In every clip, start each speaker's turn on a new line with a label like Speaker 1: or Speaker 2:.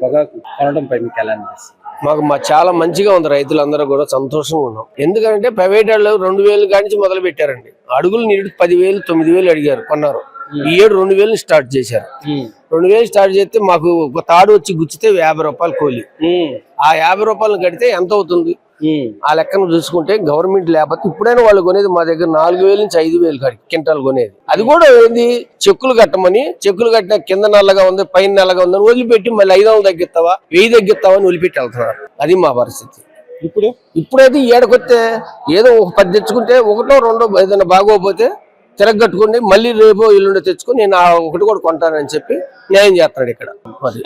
Speaker 1: పొగాకు కొనడంపై మీకు ఎలా అనిపిస్తుంది?
Speaker 2: మాకు చాలా మంచిగా ఉంది. రైతులందరూ కూడా సంతోషంగా ఉన్నాం. ఎందుకంటే ప్రైవేట్ వాళ్ళు 2000 కానించి మొదలు పెట్టారండి. అడుగులు నీరు 10,000 9,000 అడిగారు, కొన్నారు. ఈ ఏడు 2,000 స్టార్ట్ చేశారు. 2,000 స్టార్ట్ చేస్తే మాకు ఒక తాడు వచ్చి గుచ్చితే 50 రూపాయలు కూలి. ఆ 50 రూపాయలు కడితే ఎంత అవుతుంది? ఆ లెక్కను చూసుకుంటే గవర్నమెంట్ లేకపోతే ఇప్పుడైనా వాళ్ళు కొనేది మా దగ్గర 4,000 నుంచి 5,000 కాడికి క్వింటాల్ కొనేది. అది కూడా ఏంది, చెక్కులు కట్టమని, చెక్కులు కట్టిన కింద నల్లగా ఉంది పైన నల్లగా ఉందని వదిలిపెట్టి మళ్ళీ 500 తగ్గిస్తావా 1000 తగ్గిస్తావా అని వదిలిపెట్టి వెళ్తున్నారు. అది మా పరిస్థితి. ఇప్పుడైతే ఏడకొస్తే ఏదో ఒక 10 తెచ్చుకుంటే ఒకటో రెండో ఏదైనా బాగోపోతే తిరగట్టుకుని మళ్ళీ రేపో ఎల్లుండో తెచ్చుకుని నేను ఒకటి కూడా కొంటానని చెప్పి న్యాయం చేస్తున్నాడు ఇక్కడ.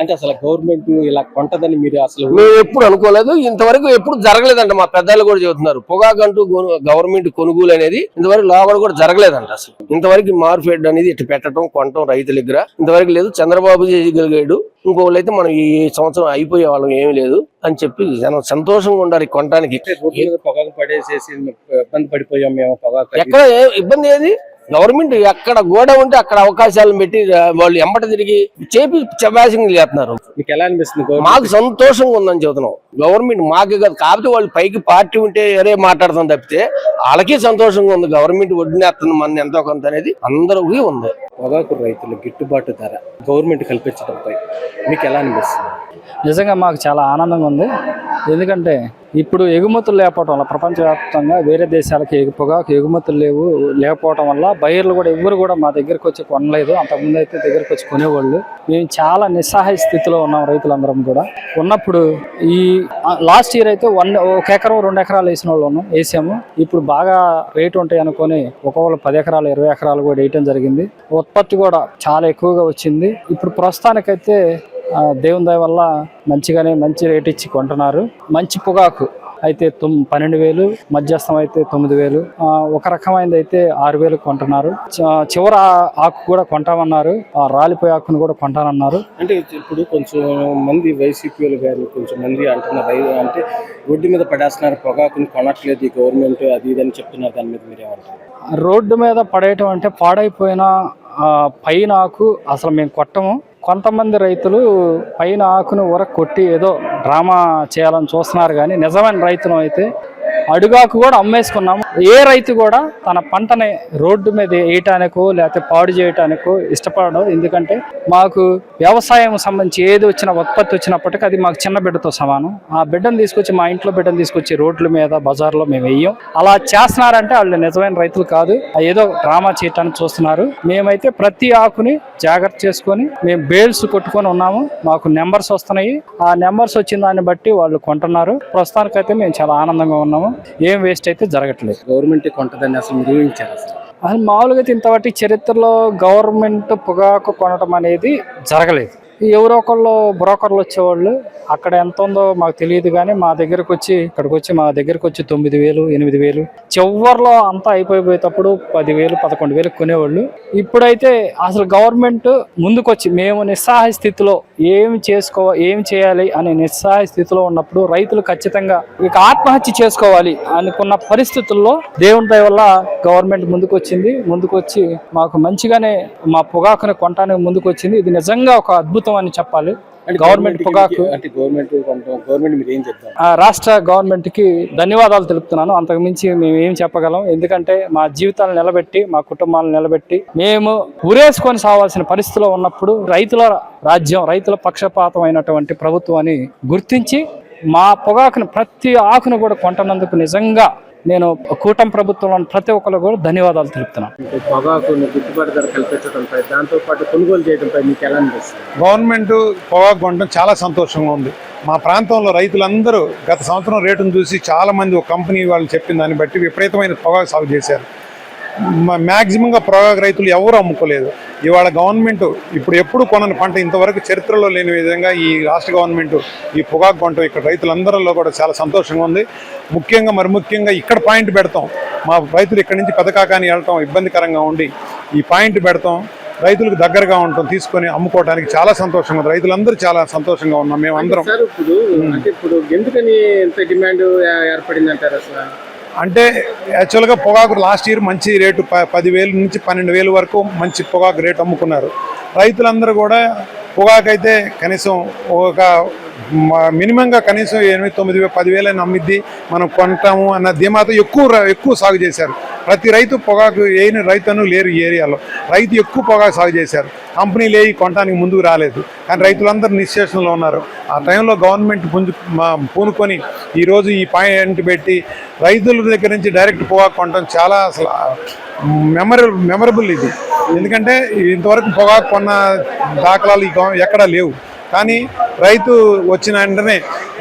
Speaker 1: అంటే అసలు గవర్నమెంట్ ఇలా కొంటదని మీరు అసలు
Speaker 2: మేము ఎప్పుడు అనుకోలేదు, ఇంతవరకు ఎప్పుడు జరగలేదంట. మా పెద్దలు కూడా చెబుతున్నారు పొగాకంటూ గవర్నమెంట్ కొనుగోలు అనేది ఇంతవరకు లోగడ కూడా జరగలేదంట. అసలు ఇంతవరకు మార్కెట్ అనేది ఇటు పెట్టడం కొనటం రైతుల దగ్గర ఇంతవరకు లేదు. చంద్రబాబు చేయగలిగాడు, ఇంకోళ్ళు అయితే మనం ఈ సంవత్సరం అయిపోయే వాళ్ళం ఏమీ లేదు అని చెప్పి జనం సంతోషంగా ఉండాలి కొనడానికి.
Speaker 1: పొగాకు పడేసేసి ఇబ్బంది పడిపోయాం మేము. పొగాకు
Speaker 2: ఎక్కడ ఇబ్బంది ఏది, గవర్నమెంట్ ఎక్కడ గోడ ఉంటే అక్కడ అవకాశాలను పెట్టి వాళ్ళు ఎంబట తిరిగి చేపి చబాసింగ్ చేస్తున్నారు.
Speaker 1: మీకు ఎలా అనిపిస్తుంది?
Speaker 2: మాకు సంతోషంగా ఉందని చెబుతున్నాం. గవర్నమెంట్ మాకే కాదు, కాకపోతే వాళ్ళు పైకి పార్టీ ఉంటే వేరే మాట్లాడతాం తప్పితే వాళ్ళకి సంతోషంగా ఉంది. గవర్నమెంట్ వడ్డీనేస్తుంది మన ఎంతో కొంత అనేది అందరికీ ఉంది.
Speaker 1: పొగాకు రైతులు గిట్టుబాటు ధర గవర్నమెంట్ కల్పించడంపై మీకు ఎలా అనిపిస్తుంది?
Speaker 3: నిజంగా మాకు చాలా ఆనందంగా ఉంది. ఎందుకంటే ఇప్పుడు ఎగుమతులు లేకపోవడం వల్ల ప్రపంచవ్యాప్తంగా వేరే దేశాలకి పొగాకు ఎగుమతులు లేకపోవడం వల్ల బయర్లు కూడా ఎవరు కూడా మా దగ్గరకు వచ్చి కొనలేదు. అంతకుముందు అయితే దగ్గరకు వచ్చి కొనేవాళ్ళు. మేము చాలా నిస్సహాయ స్థితిలో ఉన్నాం రైతులందరం కూడా. ఉన్నప్పుడు ఈ లాస్ట్ ఇయర్ అయితే 1 ఎకరం 2 ఎకరాలు వేసిన వాళ్ళు వేసాము. ఇప్పుడు బాగా రేటు ఉంటాయి అనుకొని ఒకవేళ 10 ఎకరాలు 20 ఎకరాలు కూడా వేయటం జరిగింది. ఉత్పత్తి కూడా చాలా ఎక్కువగా వచ్చింది. ఇప్పుడు ప్రస్తుతానికైతే దేవుని దయ వల్ల మంచి రేట్ ఇచ్చి కొంటున్నారు. మంచి పొగాకు అయితే 12,000, మధ్యస్థం అయితే 9,000, ఒక రకమైనది అయితే 6,000 కొంటున్నారు. చివరి ఆకు కూడా కొంటామన్నారు, రాలిపోయే ఆకును కూడా కొంటానన్నారు.
Speaker 1: అంటే ఇప్పుడు కొంచెం మంది వైసీపీలు కానీ కొంచెం మంది అంటున్నారు, అంటే రోడ్డు మీద పడేస్తున్నారు, పొగాకుని కొనట్లేదు ఈ గవర్నమెంట్, అది ఇదని చెప్తున్నారు. దాని మీద మీరేమంటారు?
Speaker 3: రోడ్డు మీద పడేయటం అంటే పాడైపోయిన పైన ఆకు అసలు మేము కొట్టము. కొంతమంది రైతులు పైన ఆకును కొట్టి ఏదో డ్రామా చేయాలని చూస్తున్నారు. కానీ నిజమైన రైతులు అయితే అడుగాకు కూడా అమ్మేసుకున్నాము. ఏ రైతు కూడా తన పంటని రోడ్డు మీద వేయటానికో లేకపోతే పాడు చేయటానికో ఇష్టపడడం. ఎందుకంటే మాకు వ్యవసాయం సంబంధించి ఏది వచ్చినా ఉత్పత్తి వచ్చినప్పటికీ అది మాకు చిన్న బిడ్డతో సమానం. ఆ బిడ్డను తీసుకొచ్చి మా ఇంట్లో బిడ్డను తీసుకొచ్చి రోడ్ల మీద బజార్లో మేము వేయం. అలా చేస్తున్నారంటే వాళ్ళు నిజమైన రైతులు కాదు, ఏదో డ్రామా చేయటానికి చూస్తున్నారు. మేమైతే ప్రతి ఆకుని జాగ్రత్త చేసుకొని మేము బేల్స్ కొట్టుకొని ఉన్నాము. మాకు నెంబర్స్ వస్తున్నాయి. ఆ నెంబర్స్ వచ్చిన దాన్ని బట్టి వాళ్ళు కొంటున్నారు. ప్రస్తుతానికైతే మేము చాలా ఆనందంగా ఉన్నాము. ఏం వేస్ట్ అయితే జరగట్లేదు.
Speaker 1: గవర్నమెంట్ కొంటదని అసలు మీరు ఊహించారు?
Speaker 3: అసలు మామూలుగా అయితే ఇంతవరకు చరిత్రలో గవర్నమెంట్ పొగాకు కొనడం అనేది జరగలేదు. ఎవరో ఒకళ్ళు బ్రోకర్లు వచ్చేవాళ్ళు, అక్కడ ఎంత ఉందో మాకు తెలియదు. కానీ మా దగ్గరకు వచ్చి మా దగ్గరకు వచ్చి 9,000 8,000 చివరిలో అంతా అయిపోయేటప్పుడు 10,000 11,000 కొనేవాళ్ళు. ఇప్పుడైతే అసలు గవర్నమెంట్ ముందుకొచ్చి మేము నిస్సహాయ స్థితిలో ఏం చేయాలి అనే నిస్సహాయ స్థితిలో ఉన్నప్పుడు రైతులు ఖచ్చితంగా ఇక ఆత్మహత్య చేసుకోవాలి అనుకున్న పరిస్థితుల్లో దేవుని దయ వల్ల గవర్నమెంట్ ముందుకొచ్చి మాకు మంచిగానే మా పొగాకుని కొనడానికి ముందుకొచ్చింది. ఇది నిజంగా ఒక అద్భుతం అని చెప్పాలి. గవర్నమెంట్ పొగాకు
Speaker 1: గవర్నమెంట్ మీరు ఏం చెప్తారు?
Speaker 3: రాష్ట్ర గవర్నమెంట్ కి ధన్యవాదాలు తెలుపుతున్నాను. అంతకు మించి మేము ఏం చెప్పగలం? ఎందుకంటే మా జీవితాలను నిలబెట్టి మా కుటుంబాలను నిలబెట్టి మేము ఉరేసుకొని సావాల్సిన పరిస్థితిలో ఉన్నప్పుడు రైతుల రాజ్యం, రైతుల పక్షపాతం అయినటువంటి ప్రభుత్వాన్ని గుర్తించి మా పొగాకును ప్రతి ఆకును కూడా కొంటున్నందుకు నిజంగా నేను కూటమి ప్రభుత్వంలో ప్రతి ఒక్కరు కూడా ధన్యవాదాలు తెలుపుతున్నాను.
Speaker 1: పొగాకును గిట్టుబాటు ధర కల్పించడంపై, దాంతో పాటు కొనుగోలు చేయడంపై మీకు ఎలా అనిపిస్తుంది?
Speaker 4: గవర్నమెంట్ పొగాకు కొనడం చాలా సంతోషంగా ఉంది. మా ప్రాంతంలో రైతులందరూ గత సంవత్సరం రేటును చూసి చాలా మంది ఒక కంపెనీ వాళ్ళు చెప్పిన దాన్ని బట్టి విపరీతమైన పొగాకు సాగు చేశారు. మ్యాక్సిమంగా పొగాకు రైతులు ఎవరు అమ్ముకోలేదు. ఇవాళ గవర్నమెంట్ ఎప్పుడు కొనని పంట ఇంతవరకు చరిత్రలో లేని విధంగా ఈ రాష్ట్ర గవర్నమెంట్ ఈ పొగాకు కొనడం ఇక్కడ రైతులందరిలో కూడా చాలా సంతోషంగా ఉంది. ముఖ్యంగా ఇక్కడ పాయింట్ పెడతాం. మా రైతులు ఇక్కడి నుంచి పెదకాకాని వెళ్ళటం ఇబ్బందికరంగా ఉండి ఈ పాయింట్ పెడతాం, రైతులకు దగ్గరగా ఉంటాం, తీసుకొని అమ్ముకోవడానికి చాలా సంతోషంగా ఉంది. రైతులందరూ చాలా సంతోషంగా ఉన్నాం మేము అందరం.
Speaker 1: ఇప్పుడు ఎందుకని ఇంత డిమాండ్ ఏర్పడింది అంటారు? అసలు
Speaker 4: అంటే యాక్చువల్గా పొగాకు లాస్ట్ ఇయర్ మంచి రేటు 10,000 నుంచి 12,000 వరకు మంచి పొగాకు రేటు అమ్ముకున్నారు. రైతులందరూ కూడా పొగాకైతే కనీసం ఒక మినిమంగా కనీసం 8-9 10,000 అని అమ్మిద్ది, మనం కొంటాము అన్న ధీమాతో ఎక్కువ సాగు చేశారు. ప్రతి రైతు పొగాకు వేయని రైతును లేరు ఈ ఏరియాలో. రైతు ఎక్కువ పొగాకు సాగు చేశారు. కంపెనీలు వేయి కొనడానికి ముందుకు రాలేదు, కానీ రైతులందరూ నిశ్చేషంలో ఉన్నారు. ఆ టైంలో గవర్నమెంట్ పూనుకొని ఈరోజు ఈ పాయింట్ పెట్టి రైతుల దగ్గర నుంచి డైరెక్ట్ పొగాకు కొనడం చాలా అసలు మెమరబుల్ ఇది. ఎందుకంటే ఇంతవరకు పొగాకు కొన్న దాఖలాలు ఎక్కడా లేవు. కానీ రైతు వచ్చిన వెంటనే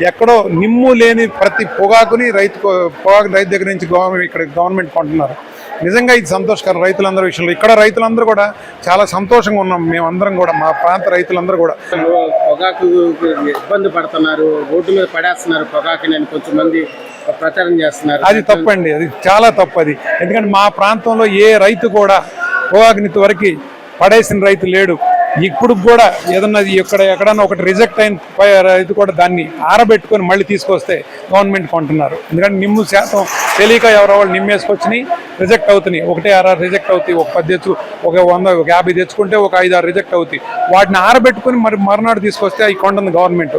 Speaker 4: ఎక్కడో నిమ్ము లేని ప్రతి పొగాకు రైతు దగ్గర నుంచి ఇక్కడ గవర్నమెంట్ కొంటున్నారు. నిజంగా ఇది సంతోషకరం రైతులందరి విషయంలో. ఇక్కడ రైతులందరూ కూడా చాలా సంతోషంగా ఉన్నాం మేమందరం కూడా, మా ప్రాంత రైతులందరూ కూడా.
Speaker 1: పొగాకు ఇబ్బంది పడుతున్నారు, రోడ్డు మీద పడేస్తున్నారు పొగాకుని అని కొంచెం మంది ప్రచారం చేస్తున్నారు.
Speaker 4: అది తప్పండి, అది చాలా తప్పు అది. ఎందుకంటే మా ప్రాంతంలో ఏ రైతు కూడా పొగాకుని ఇంతవరకు పడేసిన రైతు లేడు. ఇప్పుడు కూడా ఏదన్నా ఎక్కడన్నా ఒకటి రిజెక్ట్ అయిన రైతు కూడా దాన్ని ఆరబెట్టుకొని మళ్ళీ తీసుకొస్తే గవర్నమెంట్ కొంటున్నారు. ఎందుకంటే నిమ్ము శాతం తెలియక ఎవరో వాళ్ళు నిమ్మేసుకొచ్చి రిజెక్ట్ అవుతున్నాయి. 1-6 రిజెక్ట్ అవుతాయి. ఒక 10 ఒక 100 ఒక 50 తెచ్చుకుంటే ఒక 5-6 రిజెక్ట్ అవుతాయి. వాటిని ఆరబెట్టుకొని మరునాడు తీసుకొస్తే అవి కొంటుంది గవర్నమెంట్.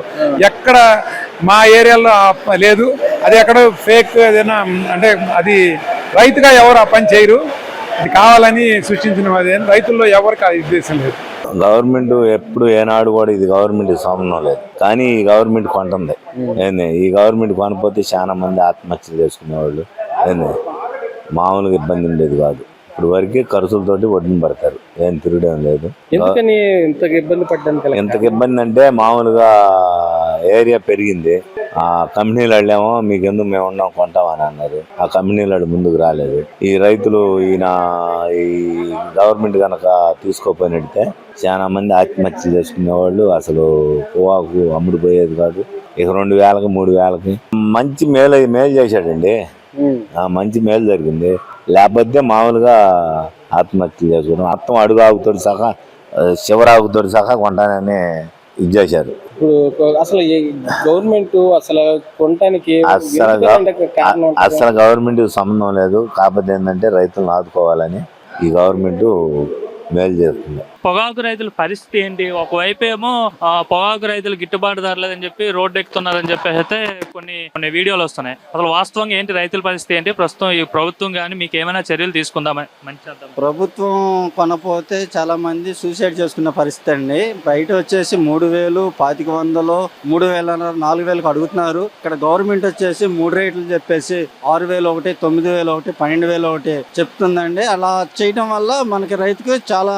Speaker 4: ఎక్కడ మా ఏరియాలో లేదు. అది ఎక్కడ ఫేక్ ఏదైనా అంటే అది రైతుగా ఎవరు ఆ పని చేయరు. అది కావాలని సృష్టించిన రైతుల్లో ఎవరికి ఆ ఉద్దేశం లేదు.
Speaker 5: గవర్నమెంట్ ఎప్పుడు ఏనాడు కూడా ఇది గవర్నమెంట్ సంబంధం లేదు, కానీ ఈ గవర్నమెంట్ కొంటుంది. ఏంది ఈ గవర్నమెంట్ కొనపోతే చాలా మంది ఆత్మహత్యలు చేసుకునేవాళ్ళు. ఏంది మామూలుగా ఇబ్బంది ఉండేది కాదు. ఇప్పుడు వరకే ఖర్చులతోటి ఒడ్డున పడతారు, ఏం తిరగడం లేదు.
Speaker 1: ఇంతకు
Speaker 5: ఇబ్బంది అంటే మామూలుగా ఏరియా పెరిగింది. ఆ కంపెనీలు వాళ్ళేమో మీకు ఎందుకు మేము ఉన్నాం కొంటామని అన్నారు. ఆ కంపెనీలు వాళ్ళు ముందుకు రాలేదు. ఈ రైతులు ఈ గవర్నమెంట్ కనుక తీసుకోపోయినట్టే చాలా మంది ఆత్మహత్యలు చేసుకునేవాళ్ళు. అసలు పొగాకు అమ్ముడుపోయేది కాదు. ఇక 2,000కి 3,000కి మంచి మేలు చేశాడండి. మంచి మేలు జరిగింది. లేకపోతే మామూలుగా ఆత్మహత్యలు చేసుకున్నాం. మొత్తం అడుగు ఆగుతోటి సహా చివరాగుతోటి సహా కొంటానని ఇది చేశారు.
Speaker 1: ఇప్పుడు అసలు గవర్నమెంట్ అసలు కొనడానికి
Speaker 5: అసలు గవర్నమెంట్ సంబంధం లేదు. కాకపోతే ఏంటంటే రైతులను ఆదుకోవాలని ఈ గవర్నమెంట్ మేలు చేస్తుంది.
Speaker 6: పొగాకు రైతుల పరిస్థితి ఏంటి? ఒకవైపు ఏమో పొగాకు రైతులు గిట్టుబాటు ధరలేదని చెప్పి రోడ్డు ఎక్కుతున్నారని చెప్పేసి అయితే కొన్ని వీడియోలు వస్తున్నాయి. అసలు వాస్తవంగా ఏంటి రైతుల పరిస్థితి ఏంటి? ప్రస్తుతం ఈ ప్రభుత్వం కానీ మీకు ఏమైనా చర్యలు తీసుకుందామని మంచి
Speaker 7: ప్రభుత్వం కొనపోతే చాలా మంది సూసైడ్ చేసుకున్న పరిస్థితి అండి. బయట వచ్చేసి 3,000, 2,500, 3,000, 4,000కు అడుగుతున్నారు. ఇక్కడ గవర్నమెంట్ వచ్చేసి 3 రేట్లు చెప్పేసి 6,000 ఒకటి, 9,000 ఒకటి, 12,000 ఒకటి చెప్తుందండి. అలా చేయడం వల్ల మనకి రైతుకి చాలా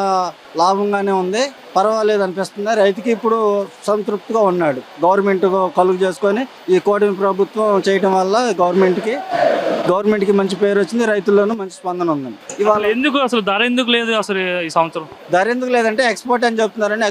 Speaker 7: లాభంగానే ఉంది, పర్వాలేదు అనిపిస్తుంది. రైతుకి ఇప్పుడు సంతృప్తిగా ఉన్నాడు. గవర్నమెంట్ కలుగు చేసుకొని ఈ కూటమి ప్రభుత్వం చేయడం వల్ల గవర్నమెంట్కి మంచి పేరు వచ్చింది, రైతుల్లోనూ మంచి స్పందన ఉందండి.
Speaker 6: ఇవాళ ఎందుకు అసలు ధర ఎందుకు లేదు? అసలు ఈ సంవత్సరం
Speaker 7: ధర ఎందుకు లేదంటే ఎక్స్పోర్ట్ అని చెప్తున్నారండి.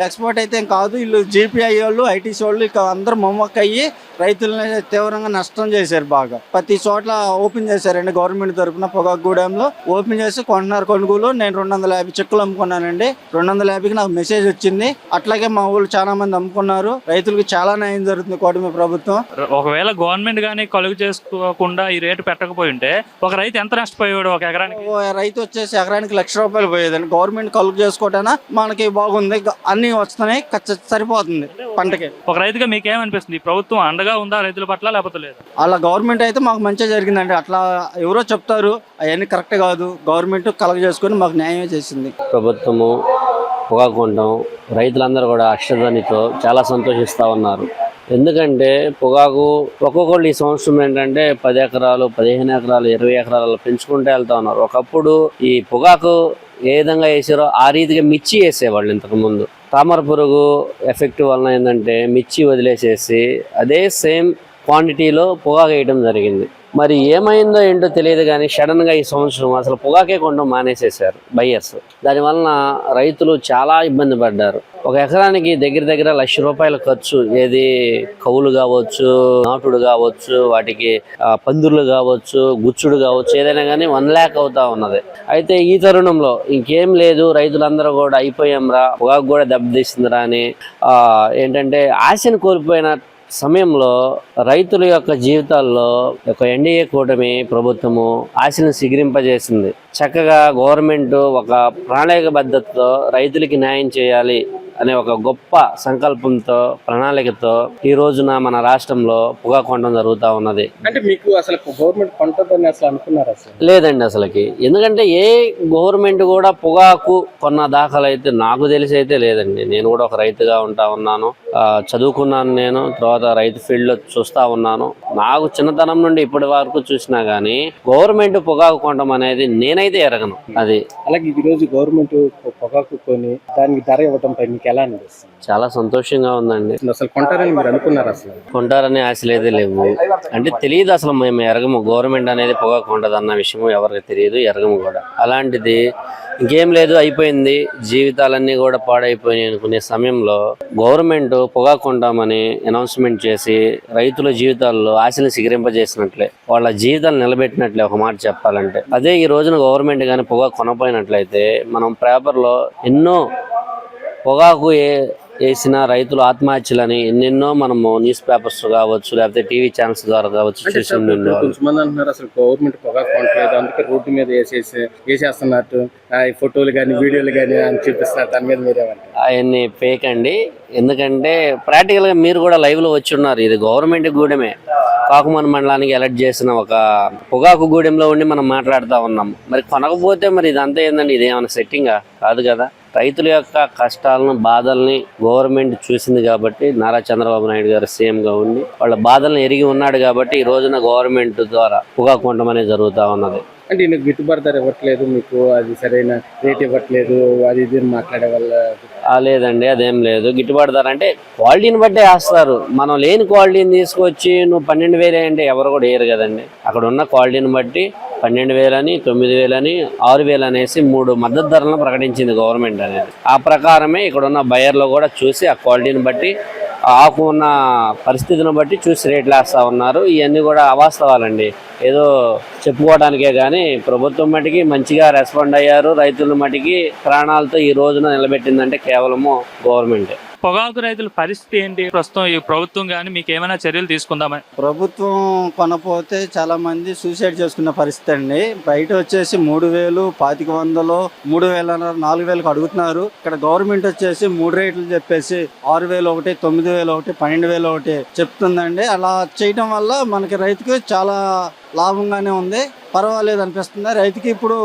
Speaker 7: ఎక్స్పోర్ట్ అయితే ఏం కాదు. వీళ్ళు జీపీఐ వాళ్ళు, ఐటీసీ వాళ్ళు ఇక అందరూ మొమ్మక్క అయ్యి రైతులని తీవ్రంగా నష్టం చేశారు. బాగా ప్రతి చోట్ల ఓపెన్ చేశారండి గవర్నమెంట్ తరఫున. పొగాకు గూడెంలో ఓపెన్ చేసి కొంటున్నారు కొనుగోలు. నేను 250 చెక్కులు అమ్ముకున్నానండి. 250కి నాకు మెసేజ్ వచ్చింది. అట్లాగే మా ఊళ్ళు చాలా మంది అమ్ముకున్నారు. రైతులకు చాలా న్యాయం జరుగుతుంది కూటమి ప్రభుత్వం.
Speaker 6: ఒకవేళ గవర్నమెంట్ గానీ కలుగు చేసుకోకుండా ఈ రేటు పెట్టకపోయి ఉంటే ఒక రైతు ఎంత నష్టపోయాడు? ఒక ఎకరానికి
Speaker 7: రైతు వచ్చేసి ఎకరానికి ₹1,00,000 పోయేదండి. గవర్నమెంట్ కలుగు చేసుకోవటాన మనకి బాగుంది, అన్ని వస్తున్నాయి, సరిపోతుంది పంటకి.
Speaker 6: ఒక రైతుగా మీకేమనిపిస్తుంది? ప్రభుత్వం అండగా ఉందా రైతుల పట్ల, లేకపోతే లేదు?
Speaker 7: అలా గవర్నమెంట్ అయితే మాకు మంచిగా జరిగిందండి. అట్లా ఎవరో చెప్తారు, అవన్నీ కరెక్ట్ కాదు. గవర్నమెంట్ కలెక్ట్ చేసుకుని మాకు న్యాయమే చేసింది.
Speaker 8: ప్రభుత్వము పొగాకు కొనడం రైతులందరూ కూడా అష్టధ్వనితో చాలా సంతోషిస్తూ ఉన్నారు. ఎందుకంటే పొగాకు ఒక్కొక్కళ్ళు ఈ సంవత్సరం ఏంటంటే 10 ఎకరాలు, 15 ఎకరాలు, 20 ఎకరాలు పెంచుకుంటూ వెళ్తా ఉన్నారు. ఒకప్పుడు ఈ పొగాకు ఏ విధంగా వేసారో ఆ రీతిగా మిర్చి వేసేవాళ్ళు. ఇంతకు ముందు తామర పురుగు ఎఫెక్ట్ వలన ఏంటంటే మిర్చి వదిలేసేసి అదే సేమ్ క్వాంటిటీలో పొగాకు వేయడం జరిగింది. మరి ఏమైందో ఏంటో తెలియదు కానీ సడన్గా ఈ సంవత్సరం అసలు పొగాకే కొనడం మానేసేసారు బయ్యర్స్. దానివలన రైతులు చాలా ఇబ్బంది పడ్డారు. ఒక ఎకరానికి దగ్గర ₹1,00,000 ఖర్చు. ఏది కౌలు కావచ్చు, నాటుడు కావచ్చు, వాటికి పందుర్లు కావచ్చు, గుచ్చుడు కావచ్చు, ఏదైనా కానీ 1 lakh అవుతా ఉన్నది. అయితే ఈ తరుణంలో ఇంకేం లేదు, రైతులందరూ కూడా అయిపోయాంరా, పొగాకు కూడా దెబ్బతీసిందిరా అని ఏంటంటే ఆశను కోల్పోయిన సమయంలో రైతుల యొక్క జీవితాల్లో ఒక ఎన్డీఏ కూటమి ప్రభుత్వము ఆశను సిగిరింపజేసింది. చక్కగా గవర్నమెంట్ ఒక ప్రణాళిక పద్ధతితో రైతులకి న్యాయం చేయాలి అనే ఒక గొప్ప సంకల్పంతో ప్రణాళికతో ఈ రోజున మన రాష్ట్రంలో పొగాకు కొనడం జరుగుతూ ఉన్నది.
Speaker 1: అంటే మీకు అసలు గవర్నమెంట్ కొంటుందని అసలు అనుకున్నారు అసలు?
Speaker 8: లేదండి అసలుకి. ఎందుకంటే ఏ గవర్నమెంట్ కూడా పొగాకు కొన్న దాఖలు అయితే నాకు తెలిసి అయితే లేదండి. నేను కూడా ఒక రైతుగా ఉంటా ఉన్నాను, చదువుకున్నాను, నేను తర్వాత రైతు ఫీల్డ్ లో చూస్తా ఉన్నాను. నాకు చిన్నతనం నుండి ఇప్పటి వరకు చూసినా గానీ గవర్నమెంట్ పొగాకు కొనడం అనేది నేనైతే ఎరగను. అది
Speaker 1: అలాగే ఈ రోజు గవర్నమెంట్ పొగాకు కొని దానికి ధర ఇవ్వడం పై మీకు ఎలా అనిపిస్తుంది?
Speaker 8: చాలా సంతోషంగా ఉందండి.
Speaker 1: అసలు కొంటారని మీరు అనుకున్నారు? అసలు
Speaker 8: కొంటారనే ఆశలు అయితే లేవు. అంటే తెలియదు అసలు, మేము ఎరగము. గవర్నమెంట్ అనేది పొగాకు కొంటది అన్న విషయం ఎవరికి తెలియదు, ఎరగము కూడా. అలాంటిది ఇంకేం లేదు, అయిపోయింది, జీవితాలన్నీ కూడా పాడైపోయినాయి అనుకునే సమయంలో గవర్నమెంట్ పొగాకు కొంటామని అనౌన్స్మెంట్ చేసి రైతుల జీవితాల్లో ఆశలు సిగరింపజేసినట్లే, వాళ్ళ జీవితాలు నిలబెట్టినట్లే ఒక మాట చెప్పాలంటే. అదే ఈ రోజున గవర్నమెంట్ కానీ పొగాకు కొనపోయినట్లయితే మనం పేపర్లో ఎన్నో పొగాకు వేసిన రైతులు ఆత్మహత్యలని ఎన్నెన్నో మనము న్యూస్ పేపర్స్ కావచ్చు, లేకపోతే టీవీ ఛానల్స్ ద్వారా కావచ్చు చూసి
Speaker 1: కొంతమంది అంటున్నారు అసలు గవర్నమెంట్ పొగాకు కొనట్లేదు, అందుకే రోడ్డు మీద వేసేస్తున్నట్టు ఫోటోలు కానీ వీడియోలు కానీ అని చూపిస్తున్నారు. దాని మీద మీరేమంటారు?
Speaker 8: అవన్నీ ఫేక్ అండి. ఎందుకంటే ప్రాక్టికల్ గా మీరు కూడా లైవ్ లో వచ్చి ఉన్నారు. ఇది గవర్నమెంట్ గూడెమే, కాకుమాన్ మండలానికి అలర్ట్ చేసిన ఒక పొగాకు గూడెంలో ఉండి మనం మాట్లాడుతూ ఉన్నాం. మరి కొనకపోతే మరి ఇదంతా ఏందండి? ఇదేమైనా సెట్టింగా? కాదు కదా. రైతుల యొక్క కష్టాలను, బాధల్ని గవర్నమెంట్ చూసింది కాబట్టి, నారా చంద్రబాబు నాయుడు గారు సీఎం గా ఉండి వాళ్ళ బాధలను ఎరిగి ఉన్నాడు కాబట్టి ఈ రోజున గవర్నమెంట్ ద్వారా పొగాకు కొనడం అనేది జరుగుతూ ఉన్నది.
Speaker 1: అంటే నీకు గిట్టుబాటు ధర ఇవ్వట్లేదు, మీకు అది సరైన రేట్ ఇవ్వట్లేదు, అది ఇది మాట్లాడే వల్ల?
Speaker 8: లేదండి, అదేం లేదు. గిట్టుబాటు ధర అంటే క్వాలిటీని బట్టే వేస్తారు. మనం లేని క్వాలిటీని తీసుకొచ్చి నువ్వు 12,000 అంటే ఎవరు కూడా వేయరు కదండి. అక్కడ ఉన్న క్వాలిటీని బట్టి 12,000 అని, 9,000 అని, 6,000 అనేసి 3 మద్దతు ధరలను ప్రకటించింది గవర్నమెంట్ అనేది. ఆ ప్రకారమే ఇక్కడ ఉన్న బయర్లు కూడా చూసి ఆ క్వాలిటీని బట్టి, ఆకు ఉన్న పరిస్థితిని బట్టి చూసి రేట్లు వేస్తూ ఉన్నారు. ఇవన్నీ కూడా అవాస్తవాలండి, ఏదో చెప్పుకోవడానికే కానీ ప్రభుత్వం మటుకి మంచిగా రెస్పాండ్ అయ్యారు. రైతుల మటుకి ప్రాణాలతో ఈ రోజున నిలబెట్టిందంటే కేవలము గవర్నమెంటే.
Speaker 6: పొగాకు రైతుల పరిస్థితి ఏంటి ప్రస్తుతం? ఈ ప్రభుత్వం కానీ మీకు ఏమైనా చర్యలు తీసుకుందామని?
Speaker 7: ప్రభుత్వం కొనపోతే చాలా మంది సూసైడ్ చేసుకున్న పరిస్థితి అండి. బయట వచ్చేసి 3,000, 2,500, 3,000, 4,000 అడుగుతున్నారు. ఇక్కడ గవర్నమెంట్ వచ్చేసి 3 రేట్లు చెప్పేసి 6,000 ఒకటి, 9,000 ఒకటి, 12,000 ఒకటి చెప్తుందండి. అలా చేయడం వల్ల మనకి రైతుకి చాలా లాభంగానే ఉంది, పర్వాలేదు అనిపిస్తుంది. రైతుకి ఇప్పుడు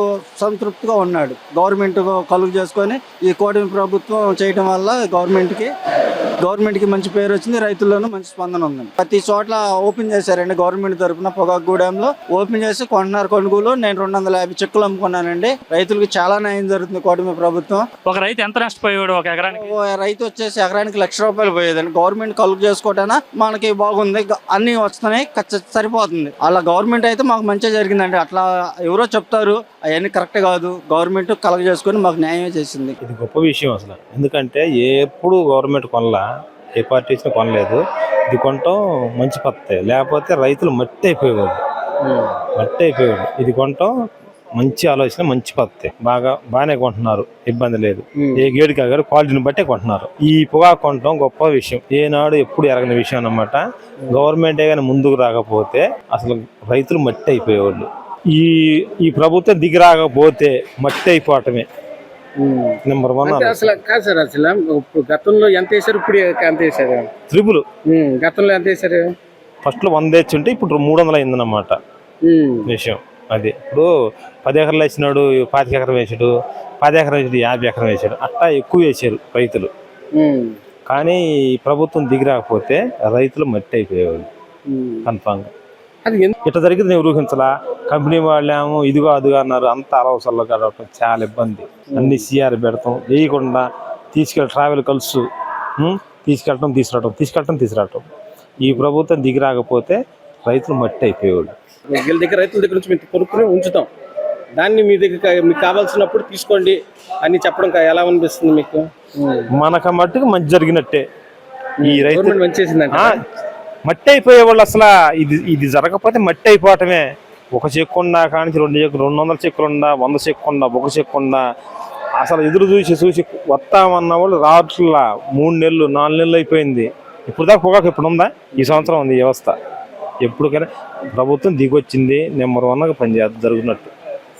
Speaker 7: సంతృప్తిగా ఉన్నాడు. గవర్నమెంట్ కలుగు చేసుకొని ఈ కూటమి ప్రభుత్వం చేయడం వల్ల గవర్నమెంట్కి మంచి పేరు వచ్చింది, రైతుల్లోనూ మంచి స్పందన ఉంది. ప్రతి చోట్ల ఓపెన్ చేశారండి గవర్నమెంట్ తరఫున. పొగాకు గూడెంలో ఓపెన్ చేసి కొంటున్నారు కొనుగోలు. నేను 250 చెక్కులు అమ్ముకున్నానండి. రైతులకు చాలా న్యాయం జరుగుతుంది కూటమి ప్రభుత్వం.
Speaker 6: ఒక రైతు ఎంత నష్టపోయాడు? ఒక ఎకరానికి
Speaker 7: రైతు వచ్చేసి ఎకరానికి ₹1,00,000 పోయేదండి. గవర్నమెంట్ కలుగు చేసుకోవటాన మనకి బాగుంది, అన్ని వస్తున్నాయి, సరిపోతుంది. అలా గవర్నమెంట్ అయితే మాకు మంచిగా జరిగిందండి. అట్లా ఎవరో చెప్తారు, అవన్నీ కరెక్ట్ కాదు. గవర్నమెంట్ కలెక్ట్ చేసుకొని మాకు న్యాయమే చేసింది.
Speaker 9: ఇది గొప్ప విషయం అసలు. ఎందుకంటే ఎప్పుడు గవర్నమెంట్ కొనలా, ఏ పార్టీ ఇచ్చినా కొనలేదు. ఇది కొనటం మంచి పద్ధతి. లేకపోతే రైతులు మట్టి అయిపోయేవాళ్ళు. ఇది కొనటం మంచి ఆలోచన, మంచి పద్ధతి. బాగానే కొంటున్నారు, ఇబ్బంది లేదు. ఏ గేడు కాగారు క్వాలిటీని బట్టే కొంటున్నారు. ఈ పొగాకు కొనటం గొప్ప విషయం, ఏనాడు ఎప్పుడు ఎరగని విషయం అన్నమాట. గవర్నమెంటే కానీ ముందుకు రాకపోతే అసలు రైతులు మట్టి అయిపోయేవాళ్ళు. ఈ ప్రభుత్వం దిగి రాకపోతే మట్టి అయిపోవటమే నెంబర్ 1.
Speaker 1: అసలు కాదు సార్, అసలు ఇప్పుడు గతంలో ఎంత వేసారు, ఇప్పుడు ఎంత వేసారు?
Speaker 9: త్రిపుల్.
Speaker 1: గతంలో ఎంత వేసారు?
Speaker 9: ఫస్ట్ లో 100 వేస్తుంటే ఇప్పుడు 300 అయిందన్నమాట విషయం. అది ఇప్పుడు 10 ఎకరాలు వేసినాడు, 25 ఎకరం వేసాడు, 10 ఎకరం వేసాడు, 50 ఎకరం వేసాడు, అట్టా ఎక్కువ వేసారు రైతులు. కానీ ప్రభుత్వం దిగి రాకపోతే రైతులు మట్టి అయిపోయేవాళ్ళు కన్ఫామ్ గా.
Speaker 1: అది
Speaker 9: ఇట్లా జరిగింది నేను ఊహించలా. కంపెనీ వాళ్ళేమో ఇదిగో అదిగో అన్నారు, అంత అలవసల్లో గడవటం చాలా ఇబ్బంది. అన్ని సిఆర్ పెడతాం, వేయకుండా ట్రావెల్ కలుసు తీసుకురావటం. ఈ ప్రభుత్వం దిగి రాకపోతే రైతులు మట్టి అయిపోయేవాళ్ళు.
Speaker 1: రైతుల దగ్గర నుంచి మేము కొనుక్కుని ఉంచుతాం, దాన్ని మీ దగ్గర మీకు కావాల్సినప్పుడు తీసుకోండి అని చెప్పడం ఎలా అనిపిస్తుంది మీకు?
Speaker 9: మనకు మట్టుకు మంచి జరిగినట్టే. ఈ రైతు
Speaker 1: మంచి చేసిందంటే
Speaker 9: మట్టి అయిపోయేవాళ్ళు. అసలు ఇది జరగకపోతే మట్టి అయిపోవటమే. ఒక చెక్కు ఉన్నా కానీ 2 చెక్కులు, 200 చెక్కులు ఉన్నా, 100 చెక్కు ఉన్నా, 1 చెక్కు ఉన్నా అసలు ఎదురు చూసి వస్తామన్న వాళ్ళు రావట్లా. 3 నెలలు 4 నెలలు అయిపోయింది. ఇప్పుడు దాకా పొగాకు ఇప్పుడు ఉందా? ఈ సంవత్సరం ఉంది వ్యవస్థ. ఎప్పటికైనా ప్రభుత్వం దిగొచ్చింది, నెంబర్ 1గా పనిచేస్తుంది జరుగుతున్నట్టు.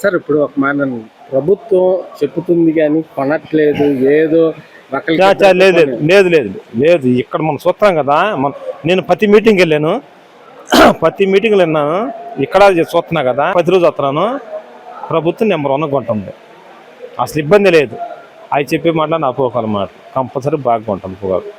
Speaker 1: సార్ ఇప్పుడు ఒక మాట, ప్రభుత్వం చెప్పుతుంది కానీ కొనట్లేదు, ఏదో
Speaker 9: లేదు లేదు లేదు లేదు లేదు ఇక్కడ మనం చూస్తాం కదా నేను ప్రతి మీటింగ్ వెళ్ళాను, ప్రతి మీటింగ్లో విన్నాను, ఇక్కడ చూస్తున్నా కదా, ప్రతిరోజు వస్తున్నాను. ప్రభుత్వం నెంబర్ 1 కొంటుంది, అసలు ఇబ్బంది లేదు. అవి చెప్పే మాట నా పోకాలన్నమాట, కంపల్సరీ బాగా కొంటుంది పొగాకు.